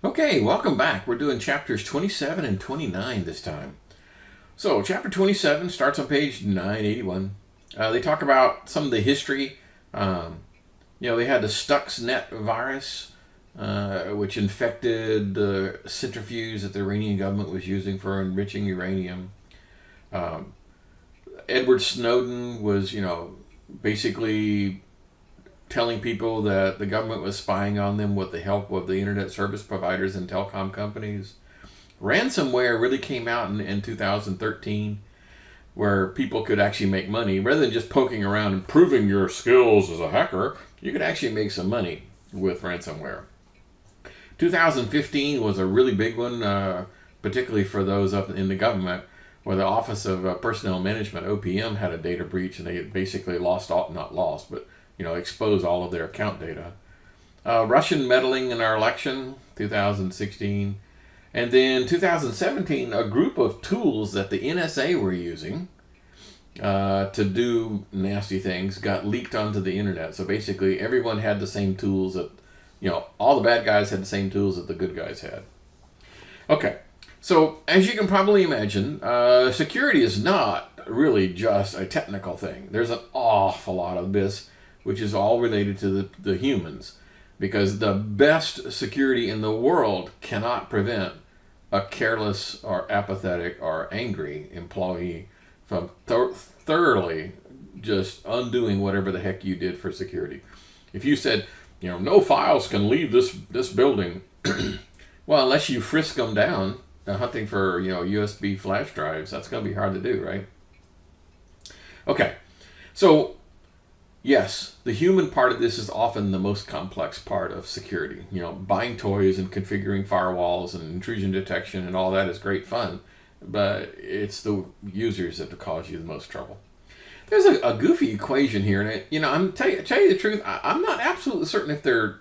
Okay, welcome back. We're doing chapters 27 and 29 this time. So, chapter 27 starts on page 981. They talk about some of the history. They had the Stuxnet virus, which infected the centrifuge that the Iranian government was using for enriching uranium. Edward Snowden was, basically telling people that the government was spying on them with the help of the internet service providers and telecom companies. Ransomware really came out in 2013, where people could actually make money. Rather than just poking around and proving your skills as a hacker, you could actually make some money with ransomware. 2015 was a really big one, particularly for those up in the government, where the Office of Personnel Management, OPM, had a data breach, and they basically exposed all of their account data. Russian meddling in our election, 2016. And then 2017, a group of tools that the NSA were using to do nasty things got leaked onto the internet. So basically, everyone had the same tools that, all the bad guys had the same tools that the good guys had. Okay, so as you can probably imagine, security is not really just a technical thing. There's an awful lot of this, which is all related to the humans, because the best security in the world cannot prevent a careless or apathetic or angry employee from thoroughly just undoing whatever the heck you did for security. If you said, no files can leave this building, well, unless you frisk them down, hunting for, USB flash drives, that's going to be hard to do, right? Okay, so yes, the human part of this is often the most complex part of security. Buying toys and configuring firewalls and intrusion detection and all that is great fun, but it's the users that cause you the most trouble. There's a goofy equation here, and I'm tell you the truth, I'm not absolutely certain if they're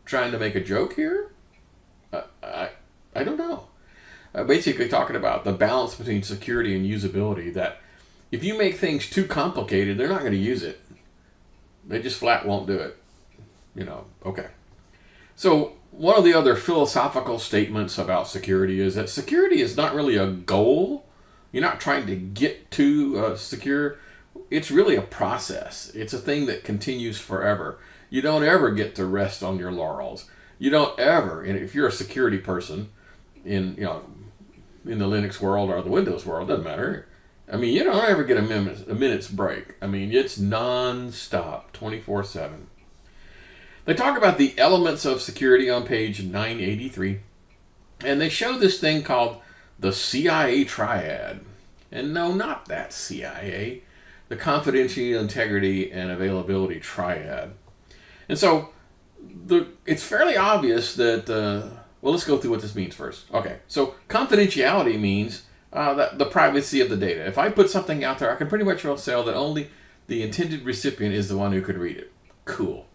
trying to make a joke here. I don't know. Basically talking about the balance between security and usability, that if you make things too complicated, they're not going to use it. They just flat won't do it. Okay. So one of the other philosophical statements about security is that security is not really a goal. You're not trying to get to secure. It's really a process. It's a thing that continues forever. You don't ever get to rest on your laurels. You don't ever, and if you're a security person in the Linux world or the Windows world, doesn't matter. You don't ever get a minute's break. It's non-stop, 24/7. They talk about the elements of security on page 983, and they show this thing called the CIA triad. And no, not that CIA, the confidentiality, integrity, and availability triad. And so it's fairly obvious that, let's go through what this means first. Okay, so confidentiality means the privacy of the data. If I put something out there, I can pretty much well say that only the intended recipient is the one who could read it. Cool.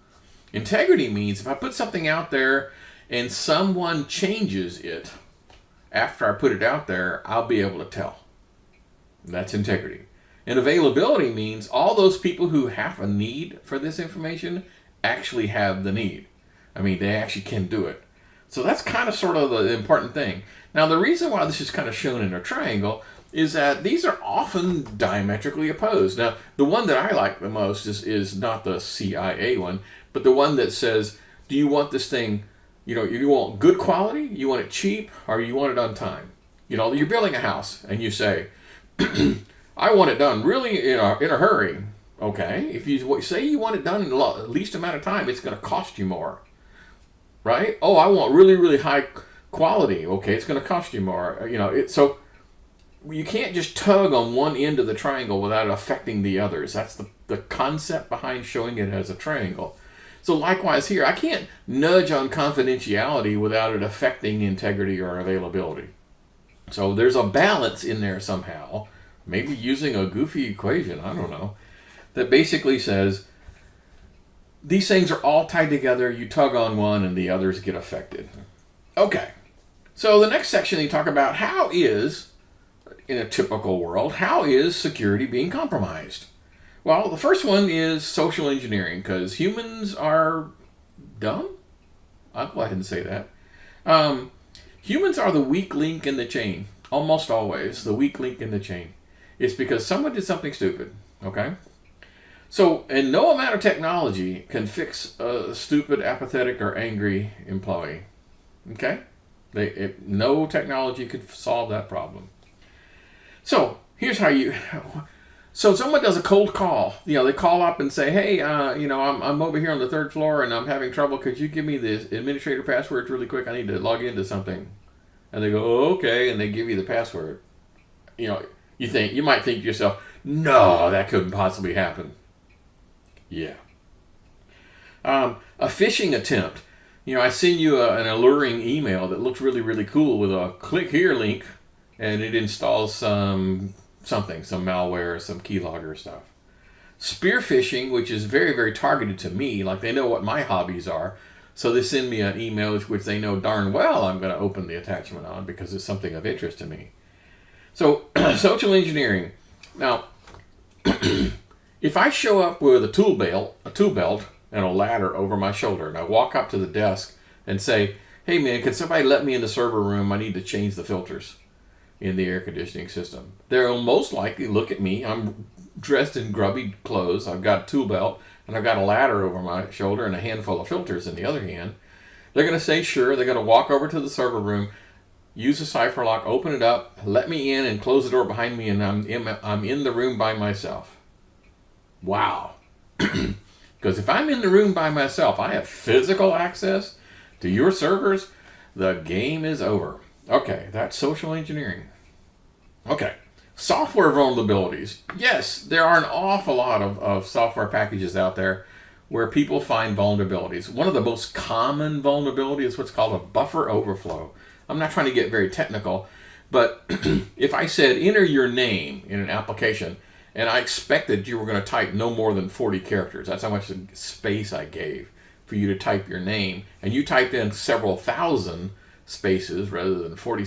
Integrity means if I put something out there and someone changes it after I put it out there, I'll be able to tell. That's integrity. And availability means all those people who have a need for this information actually have the need. They actually can do it. So that's kind of sort of the important thing. Now, the reason why this is kind of shown in a triangle is that these are often diametrically opposed. Now, the one that I like the most is not the CIA one, but the one that says, do you want this thing, you want good quality, you want it cheap, or you want it on time? You're building a house, and you say, I want it done really in a hurry. Okay, if you say you want it done in the least amount of time, it's going to cost you more. Right? Oh, I want really, really high quality. Okay, it's going to cost you more. So you can't just tug on one end of the triangle without it affecting the others. That's the concept behind showing it as a triangle. So likewise here, I can't nudge on confidentiality without it affecting integrity or availability. So there's a balance in there somehow, maybe using a goofy equation, I don't know, that basically says these things are all tied together. You tug on one and the others get affected. Okay. So the next section they talk about in a typical world, how is security being compromised? Well, the first one is social engineering, because humans are dumb. I'll go ahead and say that. Humans are the weak link in the chain. Almost always the weak link in the chain. It's because someone did something stupid. Okay? So, and no amount of technology can fix a stupid, apathetic, or angry employee. Okay? No technology could solve that problem. So, here's how you... So someone does a cold call. They call up and say, hey, I'm over here on the 3rd floor and I'm having trouble. Could you give me the administrator passwords really quick? I need to log into something. And they go, oh, okay, and they give you the password. You might think to yourself, no, that couldn't possibly happen. Yeah. A phishing attempt. I send you an alluring email that looks really, really cool with a click here link, and it installs some malware, some keylogger stuff. Spear phishing, which is very, very targeted to me, like they know what my hobbies are, so they send me an email which they know darn well I'm going to open the attachment on because it's something of interest to me. So, social engineering. Now, if I show up with a tool belt and a ladder over my shoulder, and I walk up to the desk and say, hey man, can somebody let me in the server room? I need to change the filters in the air conditioning system. They'll most likely look at me. I'm dressed in grubby clothes. I've got a tool belt and I've got a ladder over my shoulder and a handful of filters in the other hand. They're going to say sure. They're going to walk over to the server room, use a cipher lock, open it up, let me in, and close the door behind me, and I'm in the room by myself. Wow. Because if I'm in the room by myself, I have physical access to your servers, the game is over. Okay, that's social engineering. Okay, software vulnerabilities. Yes, there are an awful lot of software packages out there where people find vulnerabilities. One of the most common vulnerabilities is what's called a buffer overflow. I'm not trying to get very technical, but if I said enter your name in an application and I expected you were going to type no more than 40 characters, that's how much space I gave for you to type your name, and you typed in several thousand spaces rather than 40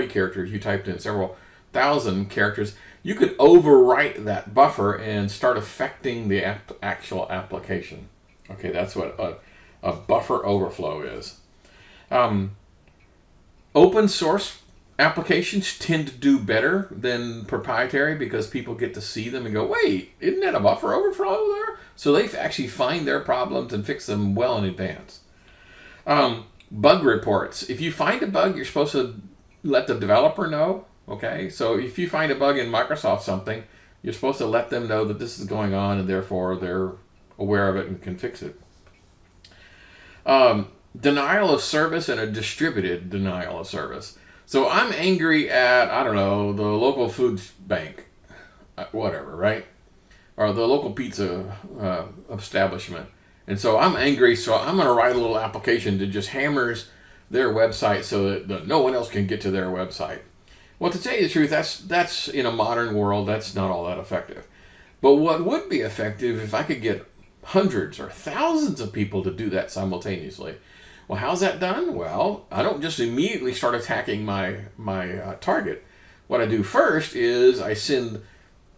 characters, you typed in several thousand characters, you could overwrite that buffer and start affecting the actual application. Okay, that's what a buffer overflow is. Open source applications tend to do better than proprietary because people get to see them and go, wait, isn't that a buffer overflow there? So they actually find their problems and fix them well in advance. Bug reports. If you find a bug, you're supposed to let the developer know. Okay, so if you find a bug in Microsoft something, you're supposed to let them know that this is going on and therefore they're aware of it and can fix it. Denial of service and a distributed denial of service. So I'm angry at, I don't know, the local food bank, whatever, right? Or the local pizza establishment. And so I'm angry, so I'm going to write a little application that just hammers their website so that no one else can get to their website. Well, to tell you the truth, that's in a modern world, that's not all that effective. But what would be effective if I could get hundreds or thousands of people to do that simultaneously? Well, how's that done? Well, I don't just immediately start attacking my target. What I do first is I send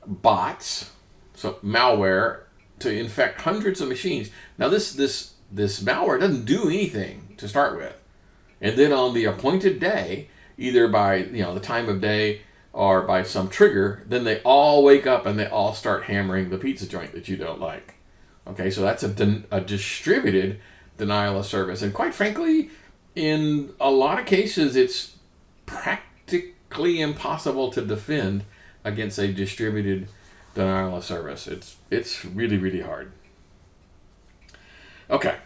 bots, so malware, to infect hundreds of machines. Now, this malware doesn't do anything to start with. And then on the appointed day, either by the time of day or by some trigger, then they all wake up and they all start hammering the pizza joint that you don't like. Okay, so that's a distributed denial of service. And quite frankly, in a lot of cases, it's practically impossible to defend against a distributed denial of service. It's really, really hard. Okay,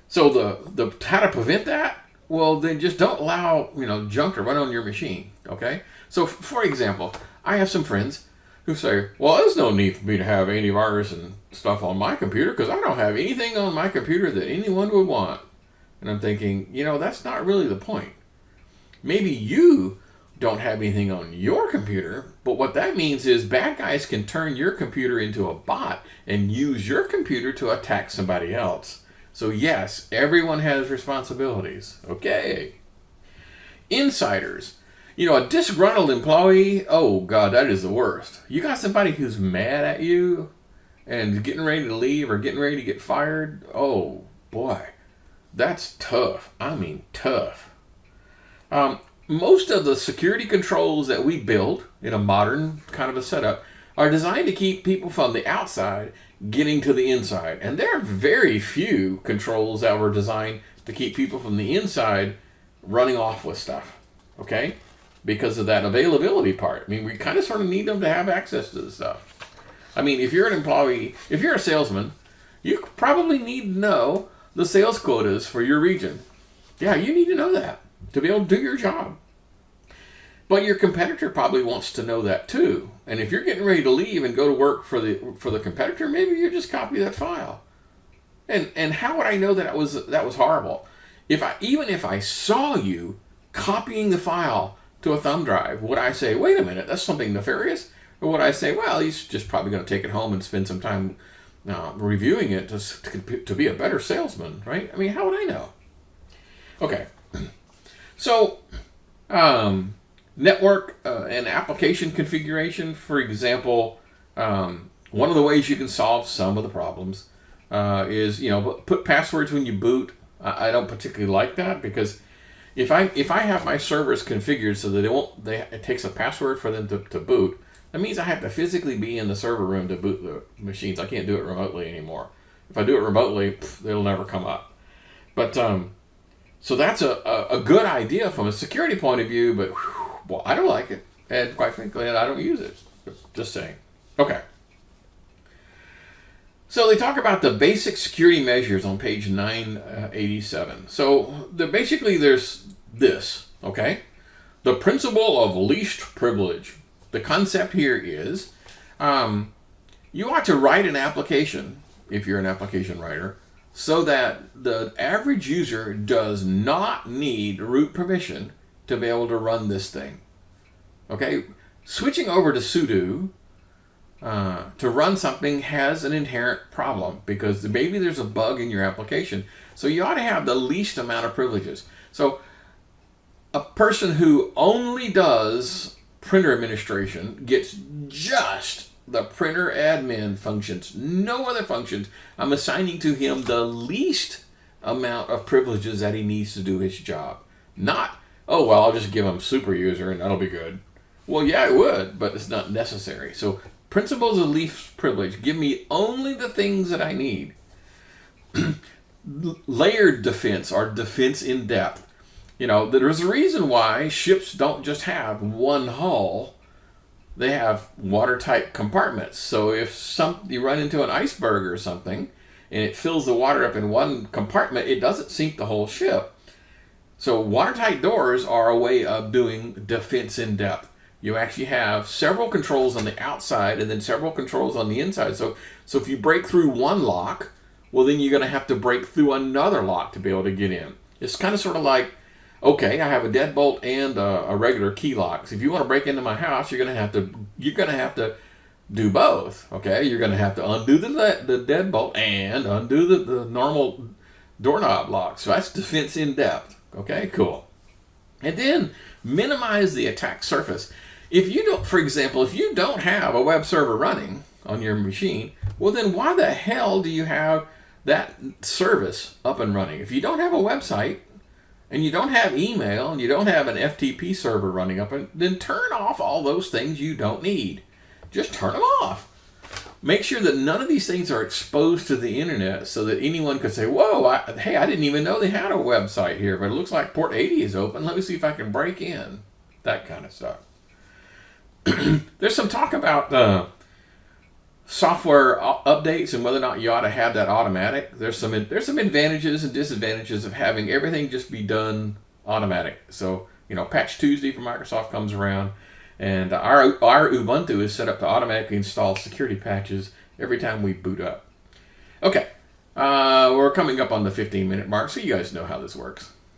so the how to prevent that? Well, then just don't allow junk to run on your machine. Okay, so for example, I have some friends who say, well, there's no need for me to have antivirus and stuff on my computer because I don't have anything on my computer that anyone would want. And I'm thinking, that's not really the point. Maybe you don't have anything on your computer, but what that means is bad guys can turn your computer into a bot and use your computer to attack somebody else. So yes, everyone has responsibilities. Okay. Insiders. A disgruntled employee, oh God, that is the worst. You got somebody who's mad at you and getting ready to leave or getting ready to get fired. Oh boy. That's tough. I mean, tough. Most of the security controls that we build in a modern kind of a setup are designed to keep people from the outside getting to the inside. And there are very few controls that were designed to keep people from the inside running off with stuff. Okay? Because of that availability part. I mean, we kind of sort of need them to have access to the stuff. I mean, if you're an employee, if you're a salesman, you probably need to know the sales quotas for your region. Yeah, you need to know that to be able to do your job. But your competitor probably wants to know that too. And if you're getting ready to leave and go to work for the competitor, maybe you just copy that file. And how would I know that was horrible? Even if I saw you copying the file to a thumb drive, would I say, wait a minute, that's something nefarious? Or would I say, well, he's just probably going to take it home and spend some time reviewing it to be a better salesman, right? I mean, how would I know? Okay. So, network and application configuration, for example, one of the ways you can solve some of the problems is, put passwords when you boot. I don't particularly like that because if I have my servers configured so that it takes a password for them to boot, that means I have to physically be in the server room to boot the machines. I can't do it remotely anymore. If I do it remotely, it'll never come up. But so that's a good idea from a security point of view, but well, I don't like it. And quite frankly, I don't use it. Just saying. Okay. So they talk about the basic security measures on page 987. So there's this, okay? The principle of least privilege. The concept here is you ought to write an application, if you're an application writer, so that the average user does not need root permission to be able to run this thing. Okay? Switching over to sudo to run something has an inherent problem because maybe there's a bug in your application. So you ought to have the least amount of privileges. So a person who only does printer administration gets just the printer admin functions, no other functions. I'm assigning to him the least amount of privileges that he needs to do his job. Not, oh, well, I'll just give him super user and that'll be good. Well, yeah, it would, but it's not necessary. So principles of least privilege. Give me only the things that I need. Layered defense or defense in depth. There's a reason why ships don't just have one hull. They have watertight compartments. So if you run into an iceberg or something and it fills the water up in one compartment, it doesn't sink the whole ship. So watertight doors are a way of doing defense in depth. You actually have several controls on the outside and then several controls on the inside. So if you break through one lock, well, then you're going to have to break through another lock to be able to get in. It's kind of sort of like, okay, I have a deadbolt and a regular key lock. So if you want to break into my house, you're going to have to do both. Okay, you're going to have to undo the deadbolt and undo the normal doorknob lock. So that's defense in depth. Okay, cool. And then minimize the attack surface. If you don't have a web server running on your machine, well then why the hell do you have that service up and running? If you don't have a website and you don't have email and you don't have an FTP server running up, then turn off all those things you don't need. Just turn them off. Make sure that none of these things are exposed to the internet so that anyone could say, whoa, I didn't even know they had a website here, but it looks like port 80 is open. Let me see if I can break in. That kind of stuff. There's some talk about software updates and whether or not you ought to have that automatic. There's some advantages and disadvantages of having everything just be done automatic. So, Patch Tuesday from Microsoft comes around, and our Ubuntu is set up to automatically install security patches every time we boot up. Okay, we're coming up on the 15-minute mark, so you guys know how this works.